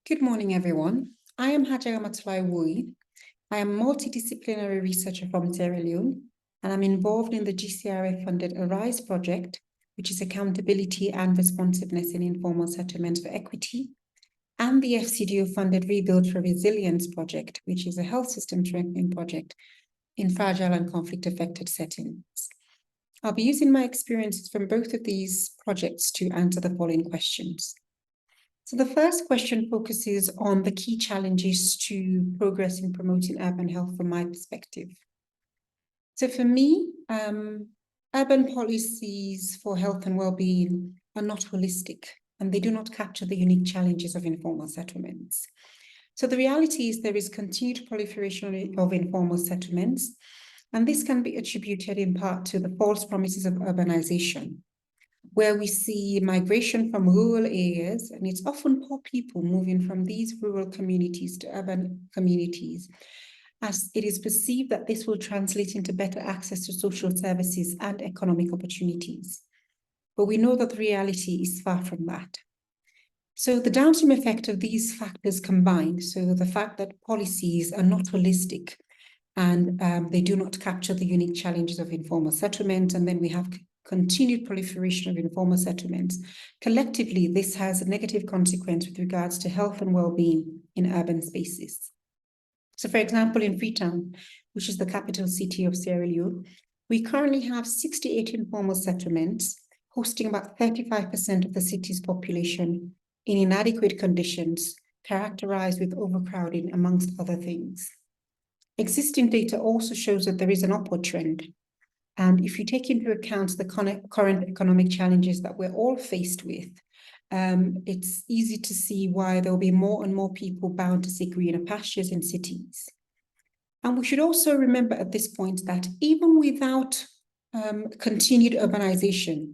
Good morning, everyone. I am Haja Wurie. I am a multidisciplinary researcher from Sierra Leone, and I'm involved in the GCRA-funded ARISE project, which is Accountability and Responsiveness in Informal Settlements for Equity, and the FCDO-funded Rebuild for Resilience project, which is a health system strengthening project in fragile and conflict-affected settings. I'll be using my experiences from both of these projects to answer the following questions. So the first question focuses on the key challenges to progress in promoting urban health from my perspective. So for me, urban policies for health and well-being are not holistic, and they do not capture the unique challenges of informal settlements. So the reality is there is continued proliferation of informal settlements, and this can be attributed in part to the false promises of urbanization, where we see migration from rural areas, and it's often poor people moving from these rural communities to urban communities, as it is perceived that this will translate into better access to social services and economic opportunities. But we know that the reality is far from that. So the downstream effect of these factors combined, so the fact that policies are not holistic and they do not capture the unique challenges of informal settlement, and then we have continued proliferation of informal settlements. Collectively, this has a negative consequence with regards to health and well-being in urban spaces. So for example, in Freetown, which is the capital city of Sierra Leone, we currently have 68 informal settlements, hosting about 35% of the city's population in inadequate conditions, characterized with overcrowding, amongst other things. Existing data also shows that there is an upward trend. And if you take into account the current economic challenges that we're all faced with, it's easy to see why there will be more and more people bound to seek greener pastures in cities. And we should also remember at this point that even without continued urbanization,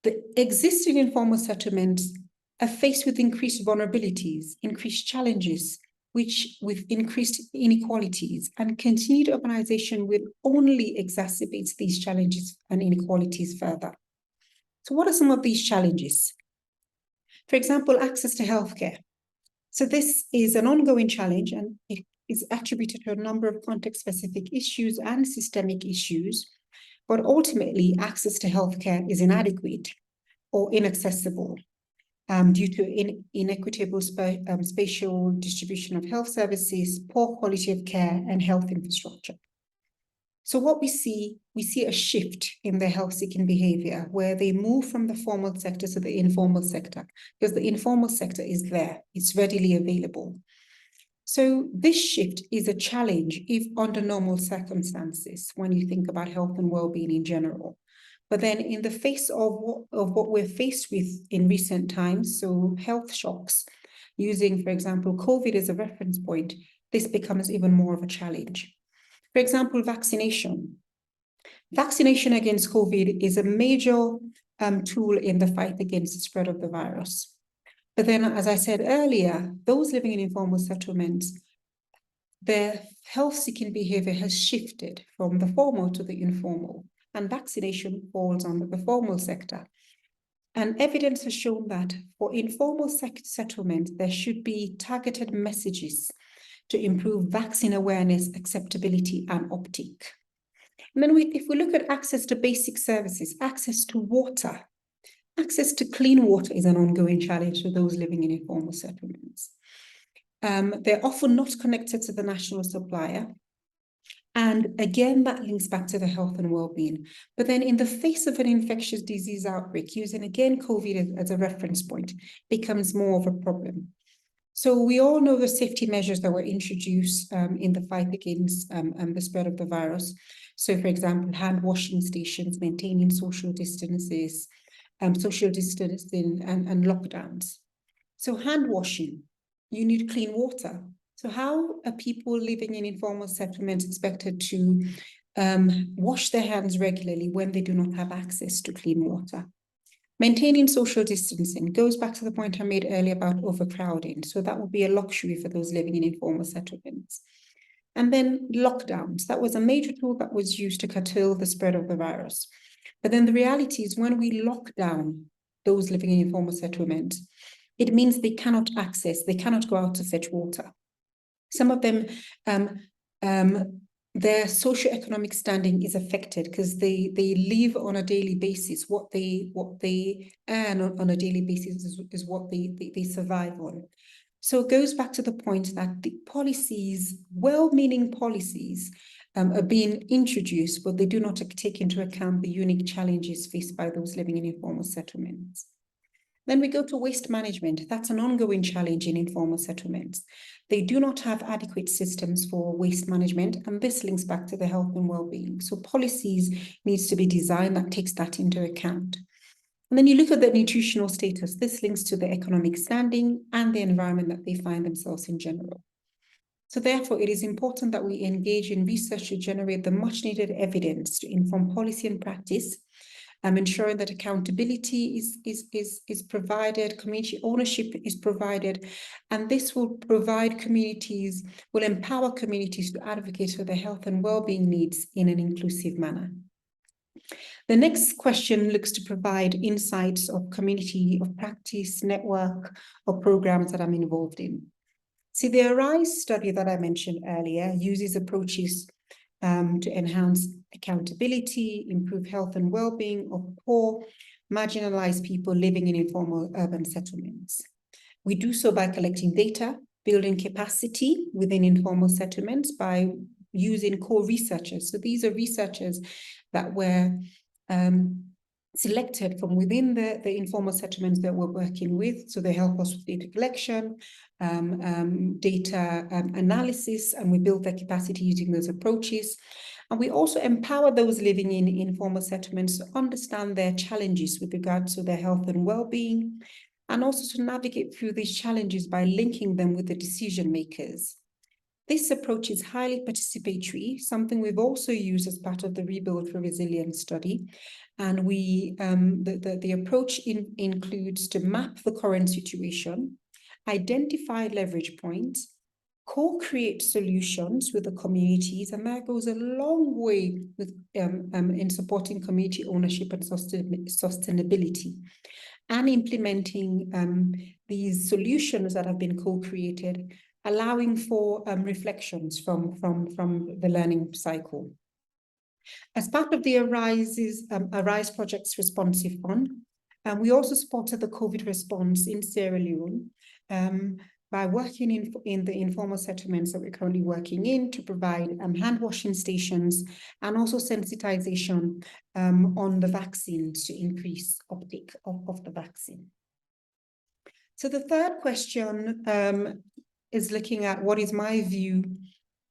the existing informal settlements are faced with increased vulnerabilities, increased challenges, which with increased inequalities, and continued urbanization will only exacerbate these challenges and inequalities further. So what are some of these challenges? For example, access to healthcare. So this is an ongoing challenge, and it is attributed to a number of context-specific issues and systemic issues, but ultimately access to healthcare is inadequate or inaccessible due to inequitable spatial distribution of health services, poor quality of care, and health infrastructure. So what we see a shift in their health-seeking behavior, where they move from the formal sector to the informal sector, because the informal sector is there, it's readily available. So this shift is a challenge if under normal circumstances, when you think about health and well-being in general. But then in the face of what we're faced with in recent times, so health shocks, using, for example, COVID as a reference point, this becomes even more of a challenge. For example, vaccination. Vaccination against COVID is a major tool in the fight against the spread of the virus. But then, as I said earlier, those living in informal settlements, their health-seeking behavior has shifted from the formal to the informal, and vaccination falls under the formal sector. And evidence has shown that for informal settlements, there should be targeted messages to improve vaccine awareness, acceptability, and uptake. And then if we look at access to basic services, access to water, access to clean water is an ongoing challenge for those living in informal settlements. They're often not connected to the national supplier. And again, that links back to the health and well-being. But then in the face of an infectious disease outbreak, using again COVID as a reference point, becomes more of a problem. So we all know the safety measures that were introduced in the fight against the spread of the virus. So for example, hand washing stations, maintaining social distances, and lockdowns. So hand washing, you need clean water. So how are people living in informal settlements expected to wash their hands regularly when they do not have access to clean water? Maintaining social distancing goes back to the point I made earlier about overcrowding. So that would be a luxury for those living in informal settlements. And then lockdowns. That was a major tool that was used to curtail the spread of the virus. But then the reality is when we lock down those living in informal settlements, it means they cannot go out to fetch water. Some of them, their socioeconomic standing is affected because they live on a daily basis. What they earn on a daily basis is what they survive on. So it goes back to the point that the policies, well-meaning policies, are being introduced, but they do not take into account the unique challenges faced by those living in informal settlements. Then we go to waste management. That's an ongoing challenge in informal settlements. They do not have adequate systems for waste management, and this links back to the health and well-being. So policies needs to be designed that takes that into account. And then you look at the nutritional status. This links to the economic standing and the environment that they find themselves in general. So therefore, it is important that we engage in research to generate the much needed evidence to inform policy and practice, ensuring that accountability is provided, community ownership is provided, and this will empower communities to advocate for their health and well-being needs in an inclusive manner. The next question looks to provide insights of community of practice, network, or programs that I'm involved in. See, the ARISE study that I mentioned earlier uses approaches to enhance accountability, improve health and well-being of poor, marginalized people living in informal urban settlements. We do so by collecting data, building capacity within informal settlements by using core researchers. So these are researchers that were selected from within the informal settlements that we're working with. So they help us with data collection, data analysis, and we build their capacity using those approaches. And we also empower those living in informal settlements to understand their challenges with regards to their health and well-being, and also to navigate through these challenges by linking them with the decision makers. This approach is highly participatory, something we've also used as part of the Rebuild for Resilience study. And the approach includes to map the current situation, identify leverage points, co-create solutions with the communities, and that goes a long way with in supporting community ownership and sustainability, and implementing these solutions that have been co-created, allowing for reflections from the learning cycle. As part of the ARISE Project's Responsive Fund, we also supported the COVID response in Sierra Leone by working in the informal settlements that we're currently working in to provide hand washing stations and also sensitization on the vaccines to increase uptake of the vaccine. So the third question is looking at what is my view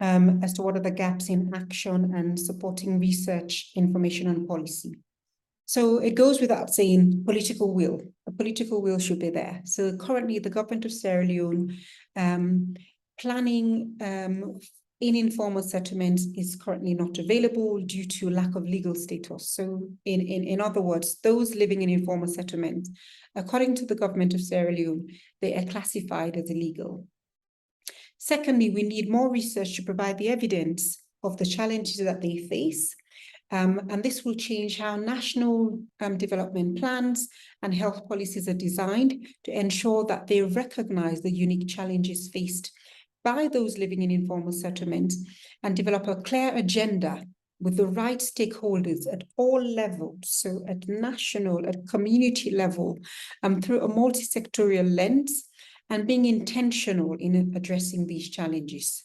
as to what are the gaps in action and supporting research, information, and policy. So it goes without saying, political will. A political will should be there. So currently, the government of Sierra Leone planning in informal settlements is currently not available due to lack of legal status. So in other words, those living in informal settlements, according to the government of Sierra Leone, they are classified as illegal. Secondly, we need more research to provide the evidence of the challenges that they face. And this will change how national development plans and health policies are designed to ensure that they recognize the unique challenges faced by those living in informal settlements and develop a clear agenda with the right stakeholders at all levels, so at national, at community level, through a multi-sectorial lens, and being intentional in addressing these challenges.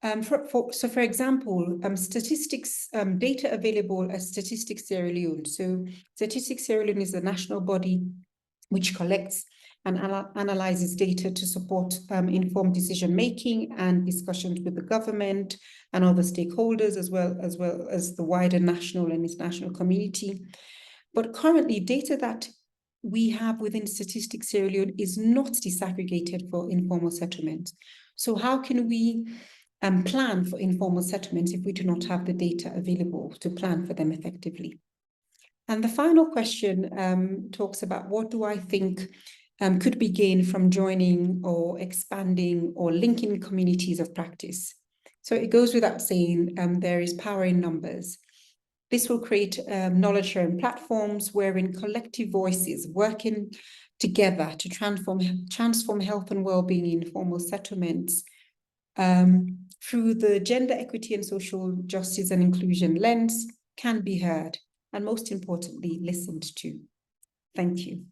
For example, statistics, data available at Statistics Sierra Leone. So Statistics Sierra Leone is the national body which collects and analyzes data to support informed decision-making and discussions with the government and other stakeholders, as well as the wider national and international community. But currently, data that we have within Statistics Sierra Leone is not disaggregated for informal settlements. So how can we plan for informal settlements if we do not have the data available to plan for them effectively? And the final question talks about what do I think could be gained from joining or expanding or linking communities of practice. So it goes without saying there is power in numbers. This will create knowledge sharing platforms wherein collective voices working together to transform health and well-being in informal settlements through the gender equity and social justice and inclusion lens can be heard, and most importantly, listened to. Thank you.